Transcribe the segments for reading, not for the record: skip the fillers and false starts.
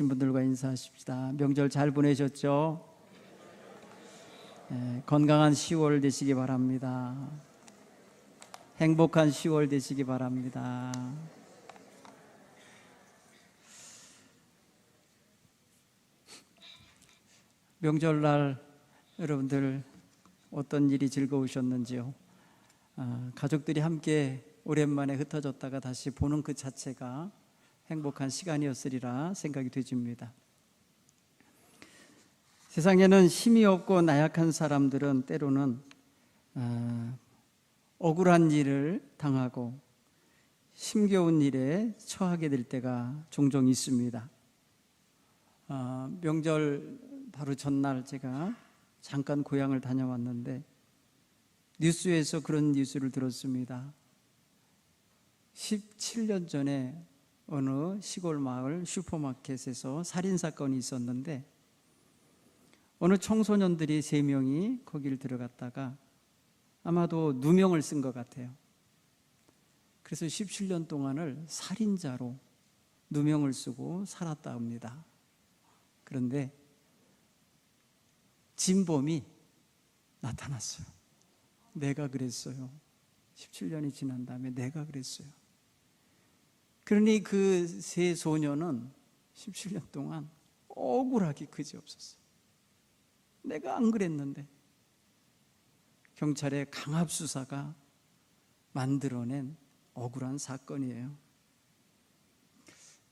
분들과 인사하십시다. 명절 잘 보내셨죠? 건강한 10월 되시기 바랍니다. 행복한 10월 되시기 바랍니다. 명절날 여러분들 어떤 일이 즐거우셨는지요? 가족들이 함께 오랜만에 흩어졌다가 다시 보는 그 자체가 행복한 시간이었으리라 생각이 되집니다. 세상에는 힘이 없고 나약한 사람들은 때로는 억울한 일을 당하고 힘겨운 일에 처하게 될 때가 종종 있습니다. 명절 바로 전날 제가 잠깐 고향을 다녀왔는데 뉴스에서 그런 뉴스를 들었습니다. 17년 전에 어느 시골 마을 슈퍼마켓에서 살인사건이 있었는데 어느 청소년들이 3명이 거기를 들어갔다가 아마도 누명을 쓴 것 같아요. 그래서 17년 동안을 살인자로 누명을 쓰고 살았다 합니다. 그런데 진범이 나타났어요. 내가 그랬어요. 17년이 지난 다음에 내가 그랬어요. 그러니 그 3 소녀는 17년 동안 억울하기 그지없었어요. 내가 안 그랬는데. 경찰의 강압수사가 만들어낸 억울한 사건이에요.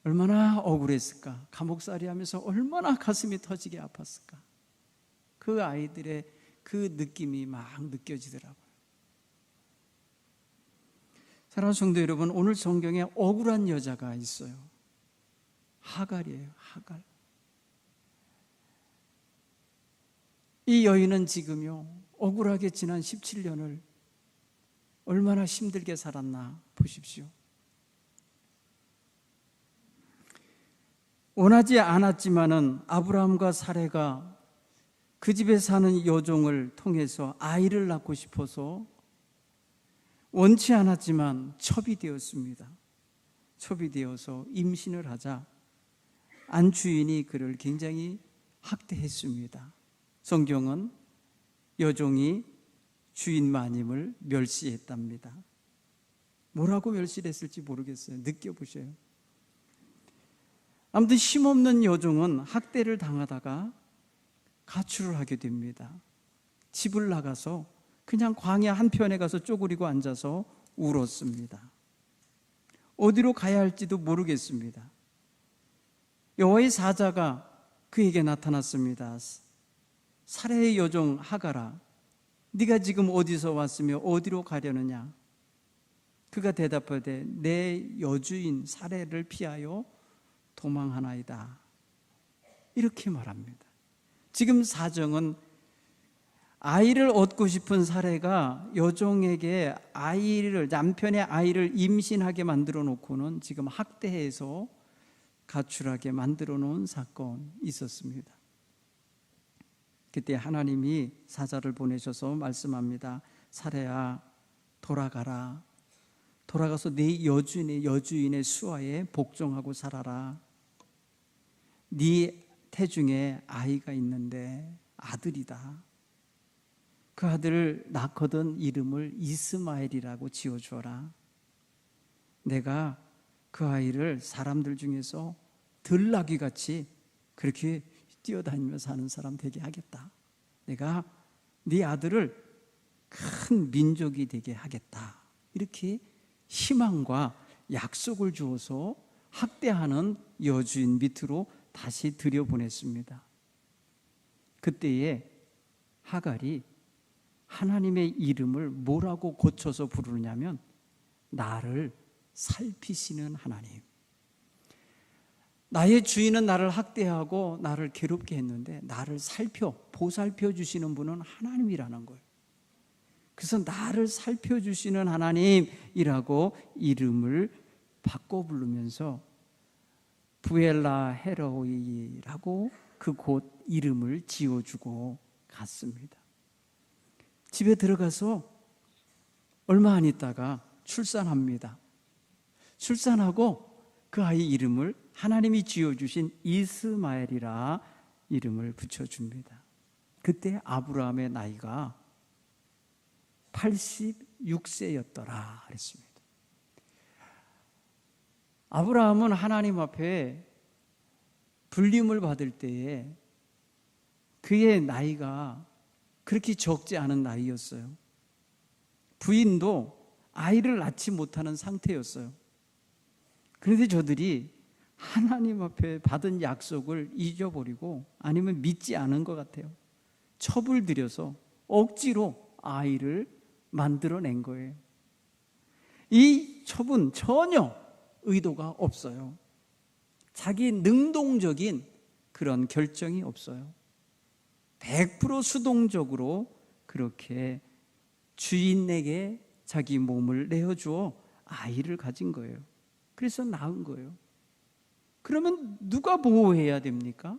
얼마나 억울했을까? 감옥살이 하면서 얼마나 가슴이 터지게 아팠을까? 그 아이들의 그 느낌이 막 느껴지더라고요. 사랑하는 성도 여러분, 오늘 성경에 억울한 여자가 있어요. 하갈이에요. 하갈. 이 여인은 지금요 억울하게 지난 17년을 얼마나 힘들게 살았나 보십시오. 원하지 않았지만은 아브라함과 사레가 그 집에 사는 여종을 통해서 아이를 낳고 싶어서 원치 않았지만 첩이 되었습니다. 첩이 되어서 임신을 하자 안주인이 그를 굉장히 학대했습니다. 성경은 여종이 주인 마님을 멸시했답니다. 뭐라고 멸시를 했을지 모르겠어요. 느껴보셔요. 아무튼 힘없는 여종은 학대를 당하다가 가출을 하게 됩니다. 집을 나가서 그냥 광야 한편에 가서 쪼그리고 앉아서 울었습니다. 어디로 가야 할지도 모르겠습니다. 여호와의 사자가 그에게 나타났습니다. 사레의 여종 하갈아, 네가 지금 어디서 왔으며 어디로 가려느냐? 그가 대답하되 내 여주인 사레를 피하여 도망하나이다. 이렇게 말합니다. 지금 사정은 아이를 얻고 싶은 사레가 여종에게 남편의 아이를 임신하게 만들어 놓고는 지금 학대해서 가출하게 만들어 놓은 사건이 있었습니다. 그때 하나님이 사자를 보내셔서 말씀합니다. 사레야, 돌아가라. 돌아가서 네 여주인의 수하에 복종하고 살아라. 네 태중에 아이가 있는데 아들이다. 그 아들을 낳거든 이름을 이스마엘이라고 지어주어라. 내가 그 아이를 사람들 중에서 들나귀같이 그렇게 뛰어다니며 사는 사람 되게 하겠다. 내가 네 아들을 큰 민족이 되게 하겠다. 이렇게 희망과 약속을 주어서 학대하는 여주인 밑으로 다시 들여보냈습니다. 그때에 하갈이 하나님의 이름을 뭐라고 고쳐서 부르냐면 나를 살피시는 하나님. 나의 주인은 나를 학대하고 나를 괴롭게 했는데 나를 보살펴 주시는 분은 하나님이라는 거예요. 그래서 나를 살펴주시는 하나님이라고 이름을 바꿔 부르면서 부엘라 헤로이라고 그 곳 이름을 지어주고 갔습니다. 집에 들어가서 얼마 안 있다가 출산합니다. 출산하고 그 아이 이름을 하나님이 지어주신 이스마엘이라 이름을 붙여줍니다. 그때 아브라함의 나이가 86세였더라 그랬습니다. 아브라함은 하나님 앞에 불림을 받을 때에 그의 나이가 그렇게 적지 않은 나이였어요. 부인도 아이를 낳지 못하는 상태였어요. 그런데 저들이 하나님 앞에 받은 약속을 잊어버리고 아니면 믿지 않은 것 같아요. 첩을 들여서 억지로 아이를 만들어낸 거예요. 이 첩은 전혀 의도가 없어요. 자기 능동적인 그런 결정이 없어요. 100% 수동적으로 그렇게 주인에게 자기 몸을 내어주어 아이를 가진 거예요. 그래서 낳은 거예요. 그러면 누가 보호해야 됩니까?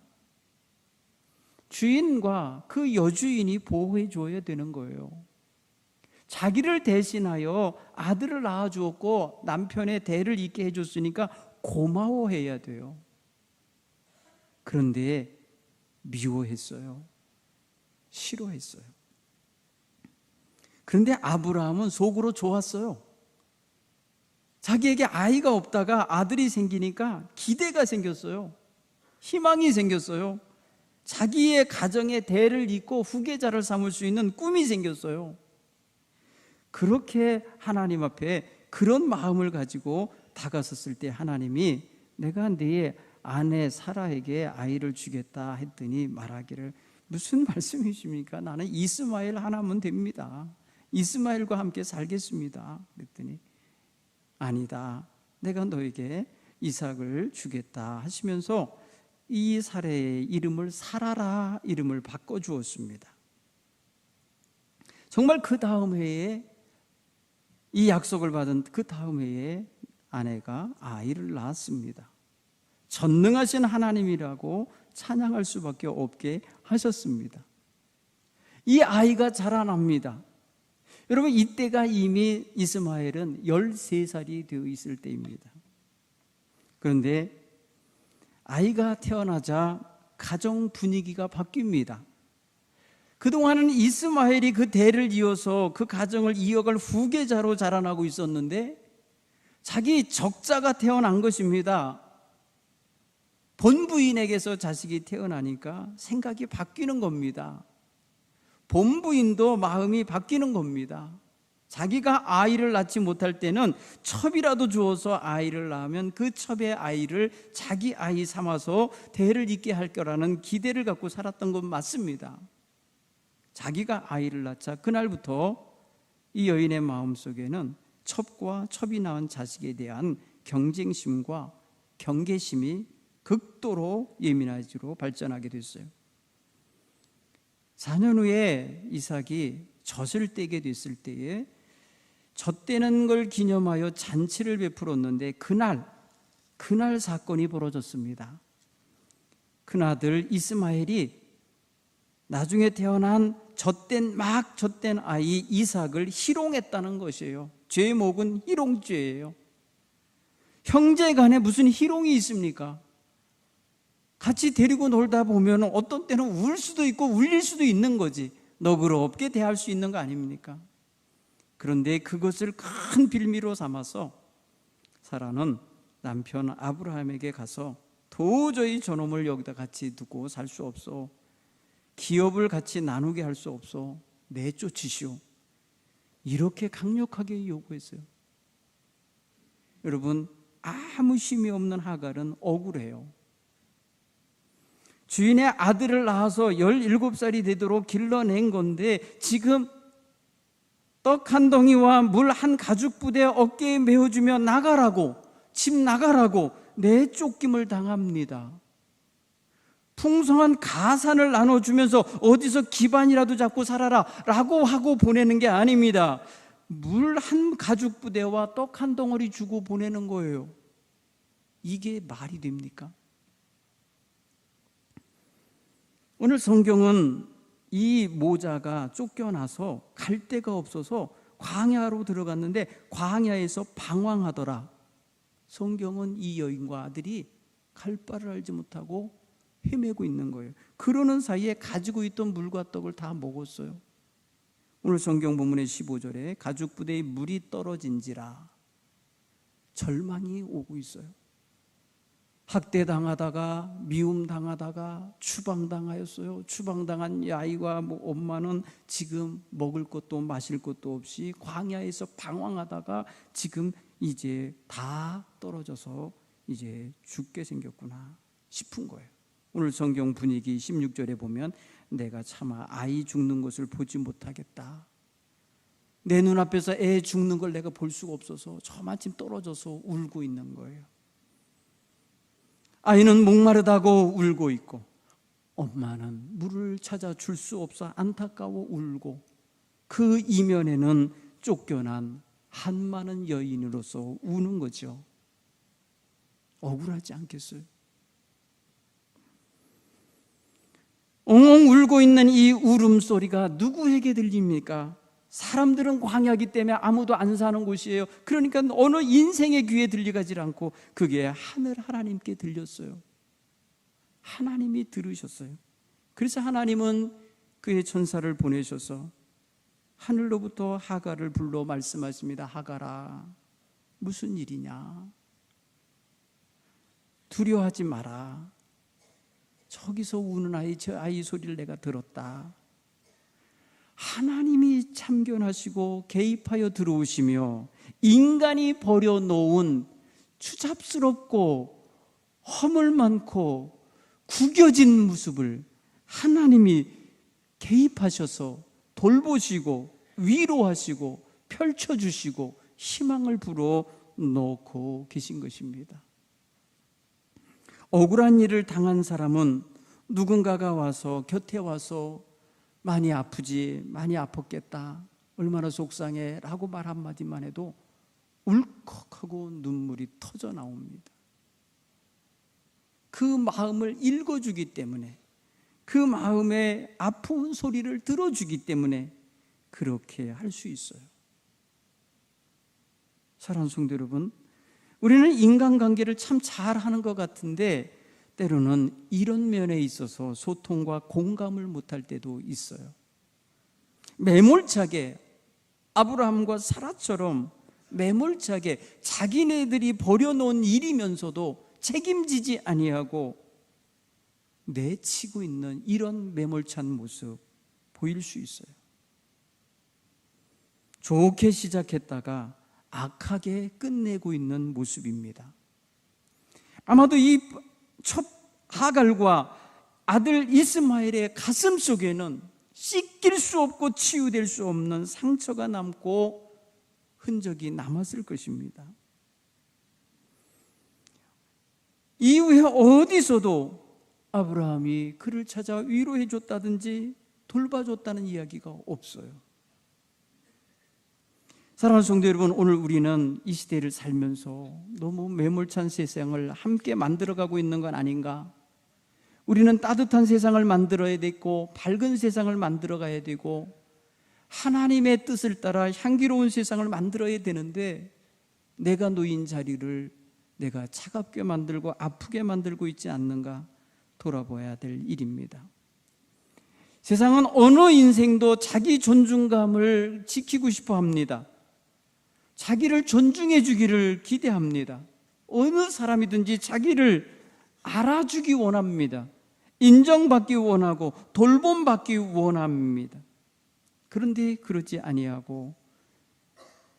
주인과 그 여주인이 보호해 줘야 되는 거예요. 자기를 대신하여 아들을 낳아 주었고 남편의 대를 잇게 해줬으니까 고마워해야 돼요. 그런데 미워했어요. 싫어했어요. 그런데 아브라함은 속으로 좋았어요. 자기에게 아이가 없다가 아들이 생기니까 기대가 생겼어요. 희망이 생겼어요. 자기의 가정의 대를 잇고 후계자를 삼을 수 있는 꿈이 생겼어요. 그렇게 하나님 앞에 그런 마음을 가지고 다가섰을 때 하나님이 내가 네 아내 사라에게 아이를 주겠다 했더니 말하기를 무슨 말씀이십니까? 나는 이스마엘 하나면 됩니다. 이스마엘과 함께 살겠습니다. 그랬더니 아니다. 내가 너에게 이삭을 주겠다 하시면서 이 사라의 이름을 사라라 이름을 바꿔주었습니다. 정말 그 다음 해에 이 약속을 받은 그 다음 해에 아내가 아이를 낳았습니다. 전능하신 하나님이라고 찬양할 수밖에 없게 하셨습니다. 이 아이가 자라납니다. 여러분 이때가 이미 이스마엘은 13살이 되어 있을 때입니다. 그런데 아이가 태어나자 가정 분위기가 바뀝니다. 그동안은 이스마엘이 그 대를 이어서 그 가정을 이어갈 후계자로 자라나고 있었는데 자기 적자가 태어난 것입니다. 본부인에게서 자식이 태어나니까 생각이 바뀌는 겁니다. 본부인도 마음이 바뀌는 겁니다. 자기가 아이를 낳지 못할 때는 첩이라도 주어서 아이를 낳으면 그 첩의 아이를 자기 아이 삼아서 대를 잇게 할 거라는 기대를 갖고 살았던 건 맞습니다. 자기가 아이를 낳자 그날부터 이 여인의 마음속에는 첩과 첩이 낳은 자식에 대한 경쟁심과 경계심이 극도로 예민해지로 발전하게 됐어요. 4년 후에 이삭이 젖을 떼게 됐을 때에 젖대는 걸 기념하여 잔치를 베풀었는데 그날 사건이 벌어졌습니다. 큰아들 이스마엘이 나중에 태어난 젖된 아이 이삭을 희롱했다는 것이에요. 죄목은 희롱죄예요. 형제 간에 무슨 희롱이 있습니까? 같이 데리고 놀다 보면 어떤 때는 울 수도 있고 울릴 수도 있는 거지. 너그럽게 대할 수 있는 거 아닙니까? 그런데 그것을 큰 빌미로 삼아서 사라는 남편 아브라함에게 가서 도저히 저놈을 여기다 같이 두고 살 수 없어. 기업을 같이 나누게 할 수 없어. 내쫓으시오. 이렇게 강력하게 요구했어요. 여러분, 아무 힘이 없는 하갈은 억울해요. 주인의 아들을 낳아서 17살이 되도록 길러낸 건데 지금 떡 한 덩이와 물 한 가죽 부대 어깨에 메어주며 나가라고, 집 나가라고 내쫓김을 당합니다. 풍성한 가산을 나눠주면서 어디서 기반이라도 잡고 살아라 라고 하고 보내는 게 아닙니다. 물 한 가죽 부대와 떡 한 덩어리 주고 보내는 거예요. 이게 말이 됩니까? 오늘 성경은 이 모자가 쫓겨나서 갈 데가 없어서 광야로 들어갔는데 광야에서 방황하더라. 성경은 이 여인과 아들이 갈 바를 알지 못하고 헤매고 있는 거예요. 그러는 사이에 가지고 있던 물과 떡을 다 먹었어요. 오늘 성경 본문의 15절에 가죽 부대에 물이 떨어진지라 절망이 오고 있어요. 학대당하다가 미움당하다가 추방당하였어요. 추방당한 이 아이와 엄마는 지금 먹을 것도 마실 것도 없이 광야에서 방황하다가 지금 이제 다 떨어져서 이제 죽게 생겼구나 싶은 거예요. 오늘 성경 분위기 16절에 보면 내가 차마 아이 죽는 것을 보지 못하겠다. 내 눈앞에서 애 죽는 걸 내가 볼 수가 없어서 저만큼 떨어져서 울고 있는 거예요. 아이는 목마르다고 울고 있고 엄마는 물을 찾아 줄 수 없어 안타까워 울고 그 이면에는 쫓겨난 한많은 여인으로서 우는 거죠. 억울하지 않겠어요? 엉엉 울고 있는 이 울음소리가 누구에게 들립니까? 사람들은 광야기 때문에 아무도 안 사는 곳이에요. 그러니까 어느 인생의 귀에 들려가지 않고 그게 하늘 하나님께 들렸어요. 하나님이 들으셨어요. 그래서 하나님은 그의 천사를 보내셔서 하늘로부터 하갈을 불러 말씀하십니다. 하갈아, 무슨 일이냐? 두려워하지 마라. 저기서 우는 아이, 저 아이 소리를 내가 들었다. 하나님이 참견하시고 개입하여 들어오시며 인간이 버려놓은 추잡스럽고 허물 많고 구겨진 모습을 하나님이 개입하셔서 돌보시고 위로하시고 펼쳐주시고 희망을 불어넣고 계신 것입니다. 억울한 일을 당한 사람은 누군가가 와서 곁에 와서 많이 아프지, 많이 아팠겠다, 얼마나 속상해 라고 말 한마디만 해도 울컥하고 눈물이 터져 나옵니다. 그 마음을 읽어주기 때문에, 그 마음의 아픈 소리를 들어주기 때문에 그렇게 할 수 있어요. 사랑하는 성도 여러분, 우리는 인간관계를 참 잘하는 것 같은데 때로는 이런 면에 있어서 소통과 공감을 못할 때도 있어요. 매몰차게 아브라함과 사라처럼 매몰차게 자기네들이 버려놓은 일이면서도 책임지지 아니하고 내치고 있는 이런 매몰찬 모습 보일 수 있어요. 좋게 시작했다가 악하게 끝내고 있는 모습입니다. 아마도 이 첫 하갈과 아들 이스마엘의 가슴 속에는 씻길 수 없고 치유될 수 없는 상처가 남고 흔적이 남았을 것입니다. 이후에 어디서도 아브라함이 그를 찾아 위로해 줬다든지 돌봐줬다는 이야기가 없어요. 사랑하는 성도 여러분, 오늘 우리는 이 시대를 살면서 너무 매몰찬 세상을 함께 만들어가고 있는 건 아닌가? 우리는 따뜻한 세상을 만들어야 되고 밝은 세상을 만들어가야 되고 하나님의 뜻을 따라 향기로운 세상을 만들어야 되는데 내가 놓인 자리를 내가 차갑게 만들고 아프게 만들고 있지 않는가 돌아봐야 될 일입니다. 세상은 어느 인생도 자기 존중감을 지키고 싶어 합니다. 자기를 존중해 주기를 기대합니다. 어느 사람이든지 자기를 알아주기 원합니다. 인정받기 원하고 돌봄받기 원합니다. 그런데 그러지 아니하고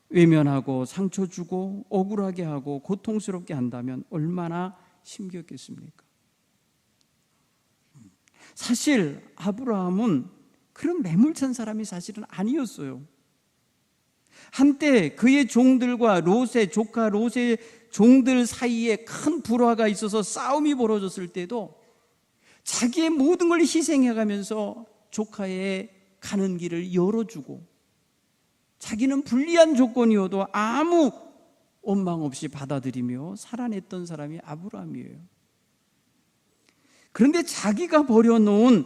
외면하고 상처 주고 억울하게 하고 고통스럽게 한다면 얼마나 힘겹겠습니까? 사실 아브라함은 그런 매몰찬 사람이 사실은 아니었어요. 한때 그의 종들과 롯의 조카 롯의 종들 사이에 큰 불화가 있어서 싸움이 벌어졌을 때도 자기의 모든 걸 희생해가면서 조카의 가는 길을 열어주고 자기는 불리한 조건이어도 아무 원망 없이 받아들이며 살아냈던 사람이 아브라함이에요. 그런데 자기가 버려놓은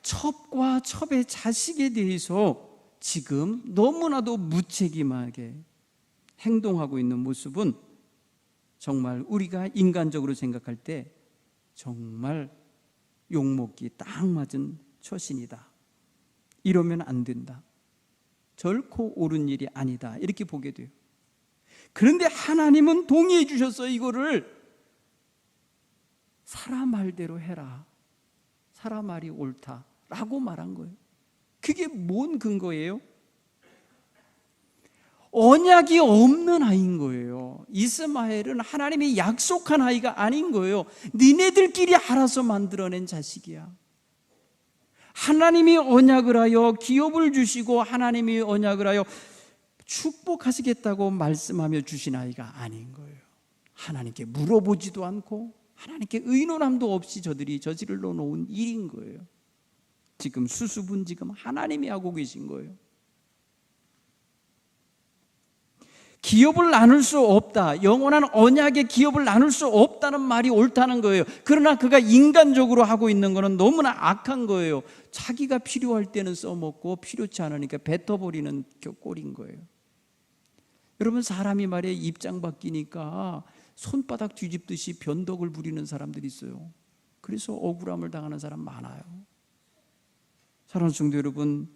첩과 첩의 자식에 대해서 지금 너무나도 무책임하게 행동하고 있는 모습은 정말 우리가 인간적으로 생각할 때 정말 욕먹기 딱 맞은 처신이다. 이러면 안 된다. 결코 옳은 일이 아니다. 이렇게 보게 돼요. 그런데 하나님은 동의해 주셨어요. 이거를 사람 말대로 해라. 사람 말이 옳다라고 말한 거예요. 그게 뭔 근거예요? 언약이 없는 아이인 거예요. 이스마엘은 하나님이 약속한 아이가 아닌 거예요. 니네들끼리 알아서 만들어낸 자식이야. 하나님이 언약을 하여 기업을 주시고 하나님이 언약을 하여 축복하시겠다고 말씀하며 주신 아이가 아닌 거예요. 하나님께 물어보지도 않고 하나님께 의논함도 없이 저들이 저질러 놓은 일인 거예요. 지금 수습은 지금 하나님이 하고 계신 거예요. 기업을 나눌 수 없다. 영원한 언약의 기업을 나눌 수 없다는 말이 옳다는 거예요. 그러나 그가 인간적으로 하고 있는 거는 너무나 악한 거예요. 자기가 필요할 때는 써먹고 필요치 않으니까 뱉어버리는 꼴인 거예요. 여러분, 사람이 말이에요, 입장 바뀌니까 손바닥 뒤집듯이 변덕을 부리는 사람들이 있어요. 그래서 억울함을 당하는 사람 많아요. 사랑하는 성도 여러분,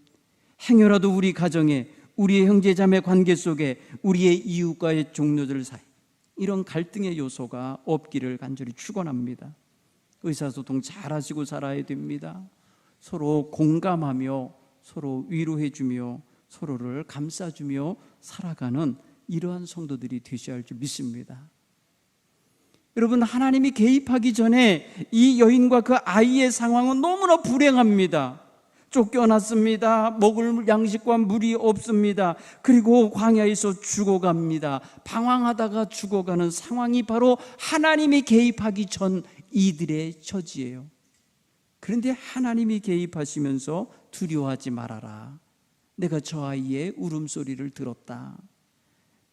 행여라도 우리 가정에, 우리의 형제자매 관계 속에, 우리의 이웃과의 종료들 사이 이런 갈등의 요소가 없기를 간절히 축원합니다. 의사소통 잘하시고 살아야 됩니다. 서로 공감하며 서로 위로해주며 서로를 감싸주며 살아가는 이러한 성도들이 되셔야 할 줄 믿습니다. 여러분, 하나님이 개입하기 전에 이 여인과 그 아이의 상황은 너무나 불행합니다. 쫓겨났습니다. 먹을 양식과 물이 없습니다. 그리고 광야에서 죽어갑니다. 방황하다가 죽어가는 상황이 바로 하나님이 개입하기 전 이들의 처지예요. 그런데 하나님이 개입하시면서 두려워하지 말아라. 내가 저 아이의 울음소리를 들었다.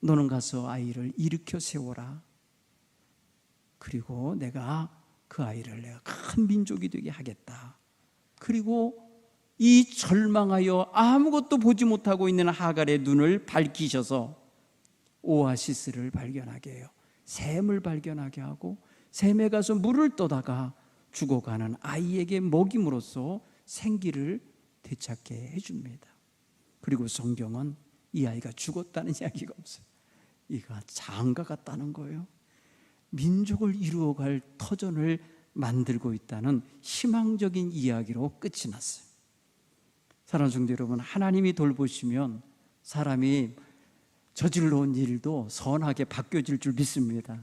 너는 가서 아이를 일으켜 세워라. 그리고 내가 그 아이를 내가 큰 민족이 되게 하겠다. 그리고 이 절망하여 아무것도 보지 못하고 있는 하갈의 눈을 밝히셔서 오아시스를 발견하게 해요. 샘을 발견하게 하고 샘에 가서 물을 떠다가 죽어가는 아이에게 먹임으로써 생기를 되찾게 해줍니다. 그리고 성경은 이 아이가 죽었다는 이야기가 없어요. 이가 장가 갔다는 거예요. 민족을 이루어갈 터전을 만들고 있다는 희망적인 이야기로 끝이 났어요. 사랑하는 성도 여러분, 하나님이 돌보시면 사람이 저질러 온 일도 선하게 바뀌어질 줄 믿습니다.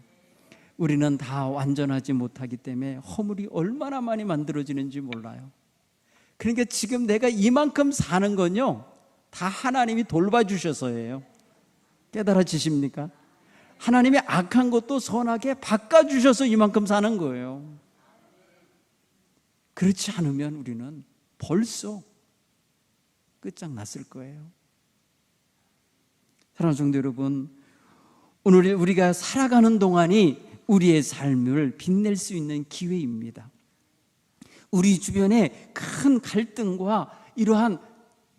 우리는 다 완전하지 못하기 때문에 허물이 얼마나 많이 만들어지는지 몰라요. 그러니까 지금 내가 이만큼 사는 건요, 다 하나님이 돌봐주셔서예요. 깨달아지십니까? 하나님이 악한 것도 선하게 바꿔주셔서 이만큼 사는 거예요. 그렇지 않으면 우리는 벌써 끝장났을 거예요. 사랑하는 성도 여러분, 오늘 우리가 살아가는 동안이 우리의 삶을 빛낼 수 있는 기회입니다. 우리 주변에 큰 갈등과 이러한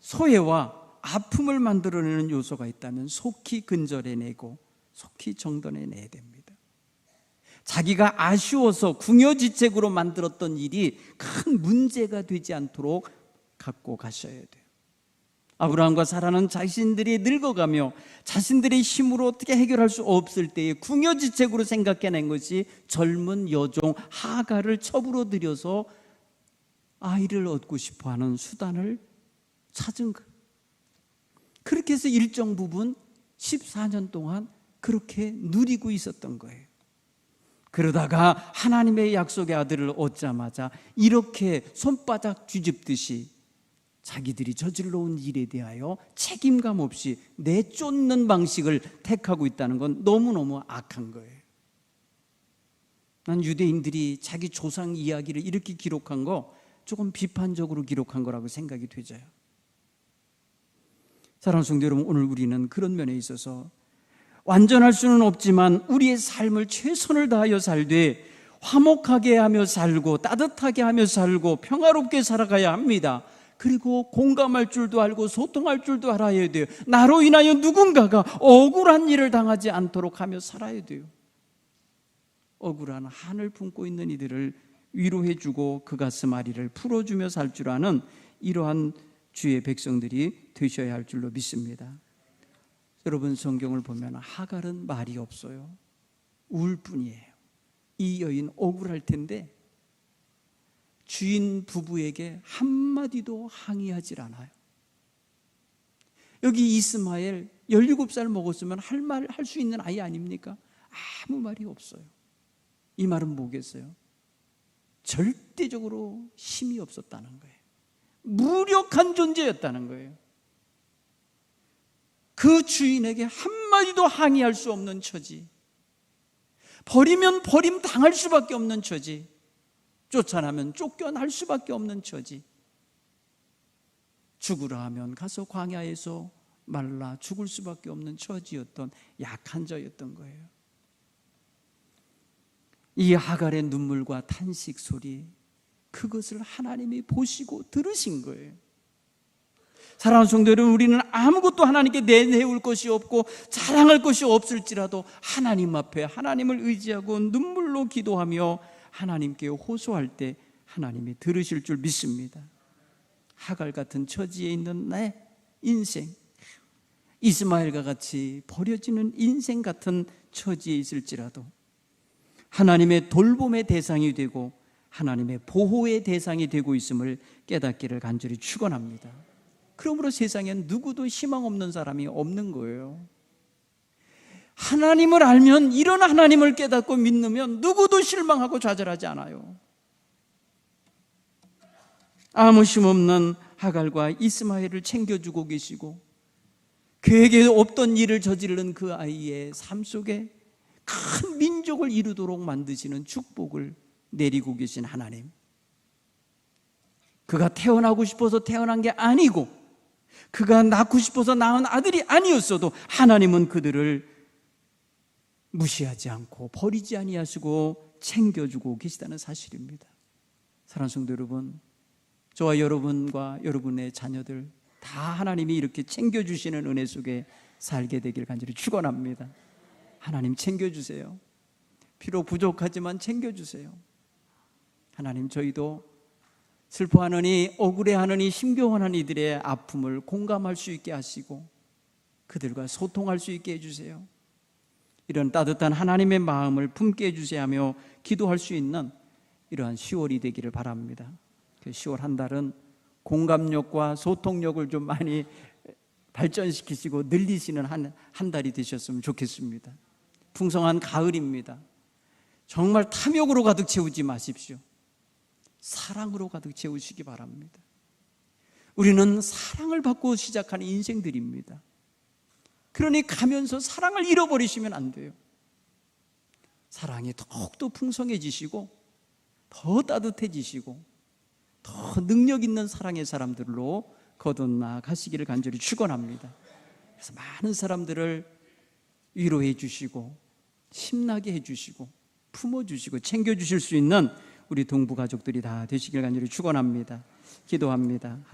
소외와 아픔을 만들어내는 요소가 있다면 속히 근절해내고 속히 정돈해내야 됩니다. 자기가 아쉬워서 궁여지책으로 만들었던 일이 큰 문제가 되지 않도록 갖고 가셔야 돼요. 아브라함과 사라는 자신들이 늙어가며 자신들의 힘으로 어떻게 해결할 수 없을 때에 궁여지책으로 생각해낸 것이 젊은 여종 하갈을 첩으로 들여서 아이를 얻고 싶어하는 수단을 찾은 거예요. 그렇게 해서 일정 부분 14년 동안 그렇게 누리고 있었던 거예요. 그러다가 하나님의 약속의 아들을 얻자마자 이렇게 손바닥 뒤집듯이 자기들이 저질러 온 일에 대하여 책임감 없이 내쫓는 방식을 택하고 있다는 건 너무너무 악한 거예요. 난 유대인들이 자기 조상 이야기를 이렇게 기록한 거 조금 비판적으로 기록한 거라고 생각이 되져요. 사랑하는 성도 여러분, 오늘 우리는 그런 면에 있어서 완전할 수는 없지만 우리의 삶을 최선을 다하여 살되 화목하게 하며 살고 따뜻하게 하며 살고 평화롭게 살아가야 합니다. 그리고 공감할 줄도 알고 소통할 줄도 알아야 돼요. 나로 인하여 누군가가 억울한 일을 당하지 않도록 하며 살아야 돼요. 억울한 한을 품고 있는 이들을 위로해주고 그 가슴 아리를 풀어주며 살 줄 아는 이러한 주의 백성들이 되셔야 할 줄로 믿습니다. 여러분, 성경을 보면 하갈은 말이 없어요. 울 뿐이에요. 이 여인 억울할 텐데 주인 부부에게 한마디도 항의하질 않아요. 여기 이스마엘 17살 먹었으면 할 수 있는 아이 아닙니까? 아무 말이 없어요. 이 말은 뭐겠어요? 절대적으로 힘이 없었다는 거예요. 무력한 존재였다는 거예요. 그 주인에게 한마디도 항의할 수 없는 처지, 버리면 버림 당할 수밖에 없는 처지, 쫓아나면 쫓겨날 수밖에 없는 처지, 죽으라 하면 가서 광야에서 말라 죽을 수밖에 없는 처지였던 약한 자였던 거예요. 이 하갈의 눈물과 탄식 소리, 그것을 하나님이 보시고 들으신 거예요. 사랑하는 성도 여러분, 우리는 아무것도 하나님께 내세울 것이 없고 자랑할 것이 없을지라도 하나님 앞에 하나님을 의지하고 눈물로 기도하며 하나님께 호소할 때 하나님이 들으실 줄 믿습니다. 하갈 같은 처지에 있는 내 인생, 이스마엘과 같이 버려지는 인생 같은 처지에 있을지라도 하나님의 돌봄의 대상이 되고 하나님의 보호의 대상이 되고 있음을 깨닫기를 간절히 축원합니다. 그러므로 세상엔 누구도 희망 없는 사람이 없는 거예요. 하나님을 알면, 이런 하나님을 깨닫고 믿으면 누구도 실망하고 좌절하지 않아요. 아무 힘없는 하갈과 이스마엘을 챙겨주고 계시고 계획에 없던 일을 저지른 그 아이의 삶 속에 큰 민족을 이루도록 만드시는 축복을 내리고 계신 하나님, 그가 태어나고 싶어서 태어난 게 아니고 그가 낳고 싶어서 낳은 아들이 아니었어도 하나님은 그들을 무시하지 않고 버리지 아니하시고 챙겨주고 계시다는 사실입니다. 사랑하는 성도 여러분, 저와 여러분과 여러분의 자녀들 다 하나님이 이렇게 챙겨주시는 은혜 속에 살게 되길 간절히 축원합니다. 하나님 챙겨주세요. 비록 부족하지만 챙겨주세요. 하나님, 저희도 슬퍼하느니 억울해하느니 힘겨워하는 이들의 아픔을 공감할 수 있게 하시고 그들과 소통할 수 있게 해주세요. 이런 따뜻한 하나님의 마음을 품게 해주세요 하며 기도할 수 있는 이러한 10월이 되기를 바랍니다. 그 10월 한 달은 공감력과 소통력을 좀 많이 발전시키시고 늘리시는 한 달이 되셨으면 좋겠습니다. 풍성한 가을입니다. 정말 탐욕으로 가득 채우지 마십시오. 사랑으로 가득 채우시기 바랍니다. 우리는 사랑을 받고 시작하는 인생들입니다. 그러니 가면서 사랑을 잃어버리시면 안 돼요. 사랑이 더욱더 풍성해지시고 더 따뜻해지시고 더 능력 있는 사랑의 사람들로 거듭나가시기를 간절히 축원합니다. 그래서 많은 사람들을 위로해 주시고 힘나게 해주시고 품어주시고 챙겨주실 수 있는 우리 동부 가족들이 다 되시길 간절히 축원합니다. 기도합니다.